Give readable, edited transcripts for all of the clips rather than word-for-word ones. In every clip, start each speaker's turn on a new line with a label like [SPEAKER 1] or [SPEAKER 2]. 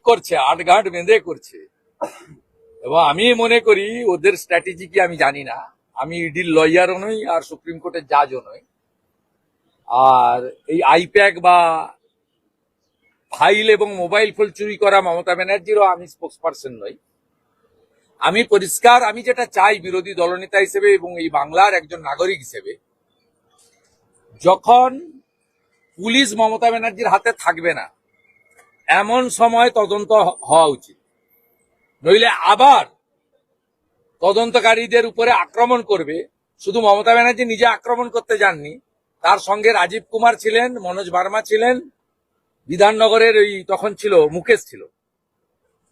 [SPEAKER 1] করছে, আটঘাট বেঁধে করছে। এবং আমি মনে করি ওদের স্ট্র্যাটেজি কি আমি জানি না, আমি ইডির লয়ারও নই আর সুপ্রিম কোর্টের জাজও নই, আর এই আইপ্যাক বা ফাইল এবং মোবাইল ফোন চুরি করা মমতা ব্যানার্জিরও আমি স্পোক্সপারসন নই। আমি পরিষ্কার, আমি যেটা চাই বিরোধী দলনেতা হিসেবে এবং এই বাংলার একজন নাগরিক হিসেবে, যখন পুলিশ মমতা ব্যানার্জির হাতে থাকবে না এমন সময় তদন্ত হওয়া উচিত, নইলে আবার তদন্তকারীদের উপরে আক্রমণ করবে। শুধু মমতা ব্যানার্জি নিজে আক্রমণ করতে যাননি, তার সঙ্গে রাজীব কুমার ছিলেন, মনোজ বার্মা ছিলেন, বিধাননগরের ওই তখন ছিল মুকেশ ছিল,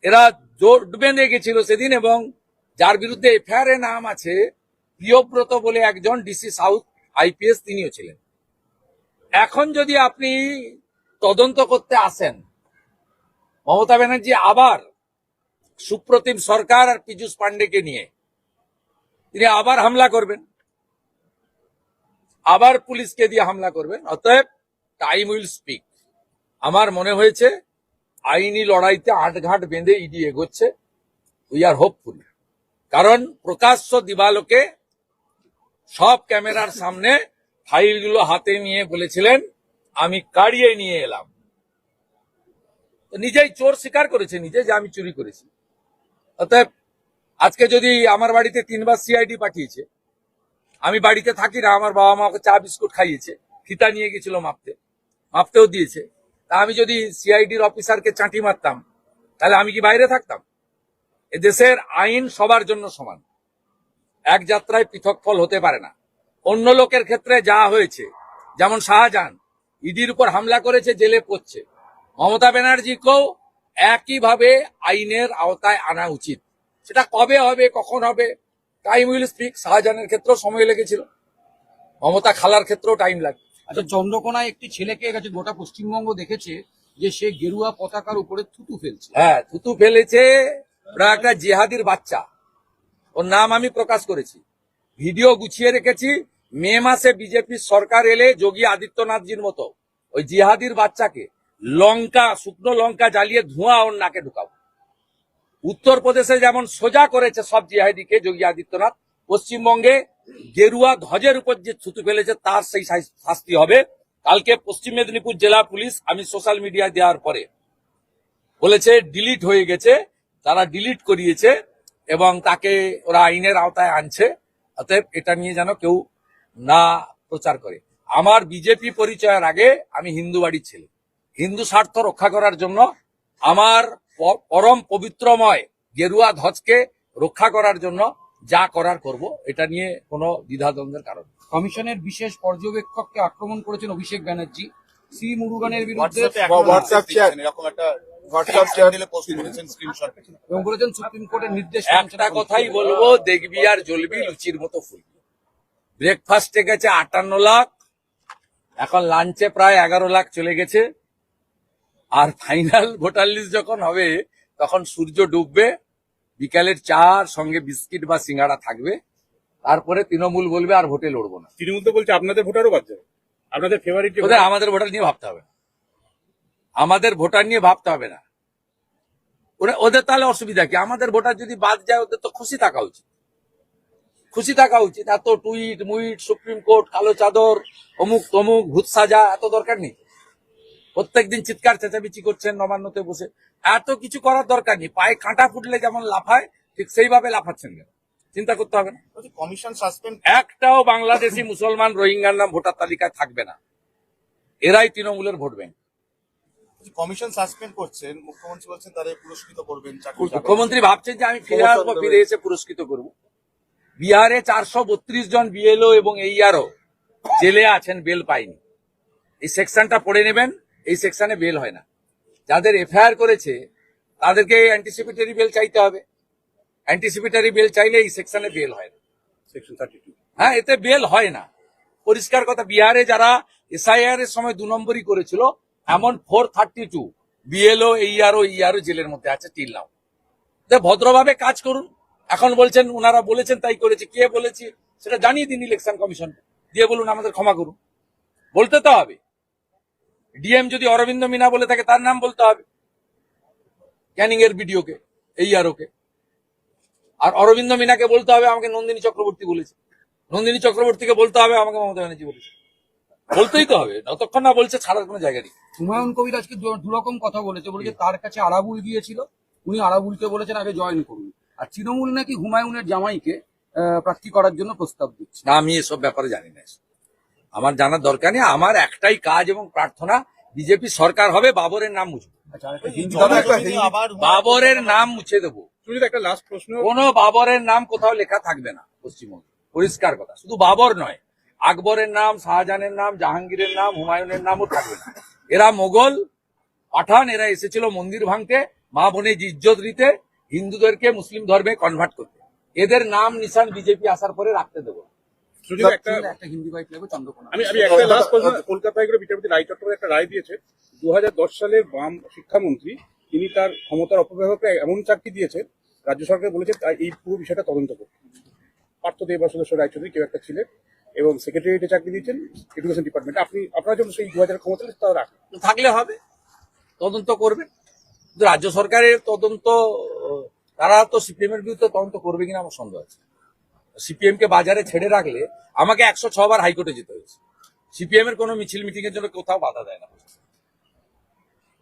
[SPEAKER 1] এরা জোট বেঁধে গেছিল সেদিন। এবং যার বিরুদ্ধে এফআইআর এর নাম আছে প্রিয়ব্রত বলে একজন ডিসি সাউথ আইপিএস, তিনিও ছিলেন। এখন যদি আপনি তদন্ত করতে আসেন, মমতা ব্যানার্জি আবার সুপ্রতিম সরকার আর পীযূষ পান্ডেকে নিয়ে তিনি আবার হামলা করবেন, আবার পুলিশকে দিয়ে হামলা করবেন। অতএব টাইম উইল স্পিক। আমার মনে হয়েছে আইনি লড়াইতে আটঘাট বেঁধে ইডি এগোচ্ছে। উই আর হোপফুল, কারণ প্রকাশ্য দিবালোকে সব ক্যামেরার সামনে ফাইলগুলো হাতে নিয়ে বলেছিলেন আমি কাড়িয়ে নিয়ে এলাম। নিজেই চোর স্বীকার করেছে নিজে যে আমি চুরি করেছি। অতএব আজকে যদি আমার বাড়িতে 3 বার সিআইডি পাঠিয়েছে, আমি বাড়িতে থাকি না, আমার বাবা মা আমাকে চা বিস্কুট খাইয়েছে, ফিতা নিয়ে গেছিল মাপতেও দিয়েছে, তা আমি যদি সিআইডির অফিসারকে চাঁটি মারতাম তাহলে আমি কি বাইরে থাকতাম? এ দেশের আইন সবার জন্য সমান, এক যাত্রায় পৃথক ফল হতে পারে না। অন্য লোকের ক্ষেত্রে যা হয়েছে, যেমন শাহজাহান ইডির উপর হামলা করেছে, জেলে পড়ছে, মমতা ব্যানার্জিকেও একইভাবে আইনের আওতায় আনা উচিত। সেটা কবে হবে, কখন হবে, টাইম উইল স্পিক। শাহজাহানের ক্ষেত্রেও সময় লেগেছিল, মমতা খালার ক্ষেত্রেও টাইম লাগে।
[SPEAKER 2] আচ্ছা, চন্দ্রকোনায় একটি ছেলেকে গেছে গোটা পশ্চিমবঙ্গ দেখেছে যে সে গেরুয়া পতাকার উপরে থুতু ফেলছে।
[SPEAKER 1] হ্যাঁ, থুতু ফেলেছে। ওরা একটা জিহাদির বাচ্চা, ওর নাম আমি প্রকাশ করেছি, ভিডিও গুছিয়ে রেখেছি। মে মাসে বিজেপির সরকার এলে যোগী আদিত্যনাথজির মতো ওই জিহাদির বাচ্চাকে শুকনো লঙ্কা জ্বালিয়ে ধোঁয়া ওর নাকে ঢুকাবো। উত্তরপ্রদেশে যেমন সোজা করেছে সব জিহাদিকে যোগী আদিত্যনাথ, পশ্চিমবঙ্গে গেরুয়া ধ্বজের উপর যে থুতু ফেলেছে তার সেই শাস্তি হবে। কালকে পশ্চিম মেদিনীপুর জেলা পুলিশ, আমি সোশ্যাল মিডিয়ায় দেওয়ার পরে বলেছে ডিলিট হয়ে গেছে, তারা ডিলিট করিয়েছে এবং তাকে ওরা আইনের আওতায় আনছে। অতএব এটা নিয়ে যেন কেউ না প্রচার করে। আমার বিজেপি পরিচয়ের আগে আমি হিন্দু বাড়ির ছেলে, হিন্দু স্বার্থ রক্ষা করার জন্য আমার পরম পবিত্রময় গেরুয়া ধ্বজকে রক্ষা করার জন্য যা করার করব, এটা নিয়ে কোনো দ্বিধাদ্বন্দ্বের কারণ।
[SPEAKER 2] কমিশনের বিশেষ পর্যবেক্ষককে আক্রমণ করেছেন অভিষেক ব্যানার্জি, সি মুরুগানের বিরুদ্ধে এবং বলেছেন সুপ্রিম কোর্টের নির্দেশ।
[SPEAKER 1] একটা কথাই বলবো, দেখবি আর জ্বলবি, লুচির মতো ফুলবি। ব্রেকফাস্টে গেছে 58 লাখ, এখন লাঞ্চে প্রায় 11 লাখ চলে গেছে, আর ফাইনাল ভোটার লিস্ট যখন হবে তখন সূর্য ডুববে, বিকালের চার সঙ্গে বিস্কিট বা সিঙ্গাড়া থাকবে, তারপরে তৃণমূল বলবে আর ভোটে লড়বো না।
[SPEAKER 3] তৃণমূল তো বলছে আপনাদের ভোটারও বাদ যাবে, আপনাদের ফেভারিট।
[SPEAKER 1] আমাদের ভোটার নিয়ে ভাবতে হবে না, আমাদের ভোটার নিয়ে ভাবতে হবে না। ওদের তাহলে অসুবিধা কি? আমাদের ভোটার যদি বাদ যায় ওদের তো খুশি থাকা উচিত, খুশি থাকা উচিত। এত টুইট মুইট, সুপ্রিম কোর্ট, কালো চাদর, অমুক তমুক, ভূত সাজা, এত দরকার নেই। প্রত্যেকদিন চিৎকার চেঁচামেচি করছেন নবান্নতে বসে, এত কিছু করার দরকার নেই। পায়ে কাঁটা ফুটলে যেমন লাফায় ঠিক সেইভাবে লাফাচ্ছেন কেন? চিন্তা করতে হবে না।
[SPEAKER 3] কমিশন সাসপেন্ড,
[SPEAKER 1] একটাও বাংলাদেশি মুসলমান রোহিঙ্গার নাম ভোটার তালিকায় থাকবে না, এরাই তৃণমূলের ভোট ব্যাংক।
[SPEAKER 3] কমিশন সাসপেন্ড করছেন, মুখ্যমন্ত্রী বলছেন তাদের পুরস্কৃত করবেন।
[SPEAKER 1] মুখ্যমন্ত্রী ভাবছেন যে আমি ফিরে আসবো, ফিরে এসে পুরস্কৃত করব। বিহারে 432 জন বিএলও এবং এইআরও জেলে আছেন, বেল পায়নি। এই সেকশনটা পড়ে নেবেন, এই সেকশনে বেল হয় না। যাদের এফআইআর করেছে তাদেরকে অ্যান্টিসিপেটরি বেল চাইতে হবে, অ্যান্টিসিপেটরি বেল চাইলে এই সেকশনে বেল হয় না,
[SPEAKER 3] সেকশন 32।
[SPEAKER 1] হ্যাঁ, এতে বেল হয় না, পরিষ্কার কথা। বিহারে যারা এসআইআর এর সময় 2 নম্বরই করেছিল, এমন 432 বিএলও এইআরও জেলের মধ্যে আছে টিল নাও। ভদ্রভাবে কাজ করুন। এখন বলছেন ওনারা বলেছেন তাই করেছে, কে বলেছে সেটা জানিয়ে দিন ইলেকশন কমিশন, দিয়ে বলুন আমাদের ক্ষমা করুন। বলতে তো হবে। ডিএম যদি অরবিন্দ মিনা বলে থাকে তার নাম বলতে হবে। ক্যানিং এর ভিডিওকে, এই আর ওকে। আর অরবিন্দ মিনাকে বলতে হবে আমাকে নন্দিনী চক্রবর্তী বলেছে, নন্দিনী চক্রবর্তীকে বলতে হবে আমাকে মমতা ব্যানার্জি বলেছে। বলতেই তো হবে, যতক্ষণ না বলছে ছাড়ার কোনো জায়গা নেই।
[SPEAKER 2] হুমায়ুন কবির আজকে দুরকম কথা বলেছে, বলেছে তার কাছে আরাবুল গিয়েছিল, উনি আরাবুলকে বলেছেন আগে জয়েন করুন। আর তৃণমূল নাকি হুমায়ুনের জামাইকে প্রার্থী করার জন্য প্রস্তাব দিচ্ছে।
[SPEAKER 1] না, আমি এসব ব্যাপারে জানি না। আমার জানার দরকার নেই। আমার একটাই কাজ এবং প্রার্থনা, বিজেপি সরকার হবে, বাবরের নাম মুছবো,
[SPEAKER 2] আচ্ছা, আরেকটা হিন্দি
[SPEAKER 3] জনগণই আবার
[SPEAKER 1] বাবরের নাম মুছে দেবো।
[SPEAKER 4] সুজিত, একটা লাস্ট প্রশ্ন।
[SPEAKER 1] কোনো বাবরের নাম কোথাও লেখা থাকবে না পশ্চিমবঙ্গে, পরিষ্কার কথা। শুধু বাবর নয়, আকবরের নাম, শাহজাহানের নাম, জাহাঙ্গীরের নাম, হুমায়ুনের নামও থাকবে না। এরা মোগল পাঠান, এরা এসেছিল মন্দির ভাঙতে, মা বোনের ইজ্জত দিতে, হিন্দুদেরকে মুসলিম ধর্মে কনভার্ট করতে। এদের নাম নিশান বিজেপি আসার পরে রাখতে দেবো।
[SPEAKER 4] সুজিত,
[SPEAKER 2] একটা হিন্দি বাইট লাগবে চন্দ্রকোনা।
[SPEAKER 4] আমি একটা লাস্ট প্রশ্ন। কলকাতায় করে বিচারপতি রায় চট্টোপাধ্যায় একটা রায় দিয়েছে, 2010 সালে বাম শিক্ষামন্ত্রী তিনি তার ক্ষমতার অপব্যবহার করে এমন চাকরি দিয়েছে, রাজ্য সরকার বলেছে তাই এই পুরো বিষয়টা তদন্ত করতে। পার্থ দেব বা সুদর্শন রায়চৌধুরী কেউ একটা ছিলেন এবং সেক্রেটারিয়েটে চাকরি দিয়েছেন এডুকেশন ডিপার্টমেন্টে। আপনারা যখন সেই 2000 ক্ষমতা তাও রাখেন।
[SPEAKER 1] থাকলে হবে, তদন্ত করবে। কিন্তু রাজ্য সরকারের তদন্ত, তারা তো সিপিএম এর বিরুদ্ধে তদন্ত করবে কিনা আমার সন্দেহ আছে। সিপিএম কে বাজারে ছেড়ে রাখলে, আমাকে 106 বার হাইকোর্টে যেতে হয়েছে। সিপিএম এর কোনো মিছিল মিটিং এর জন্য কোথাও বাধা দেয় না।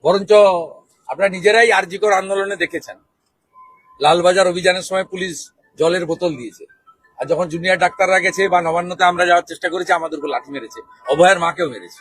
[SPEAKER 1] বরঞ্চ আপনারা নিজেরাই আরজিকর আন্দোলনে দেখেছেন, লালবাজার অভিযানের সময় পুলিশ জলের বোতল দিয়েছে, আর যখন জুনিয়র ডাক্তাররা গেছে বা নবান্নতে আমরা যাওয়ার চেষ্টা করেছি আমাদেরকে লাঠি মেরেছে, অভয়ার মাকেও মেরেছে।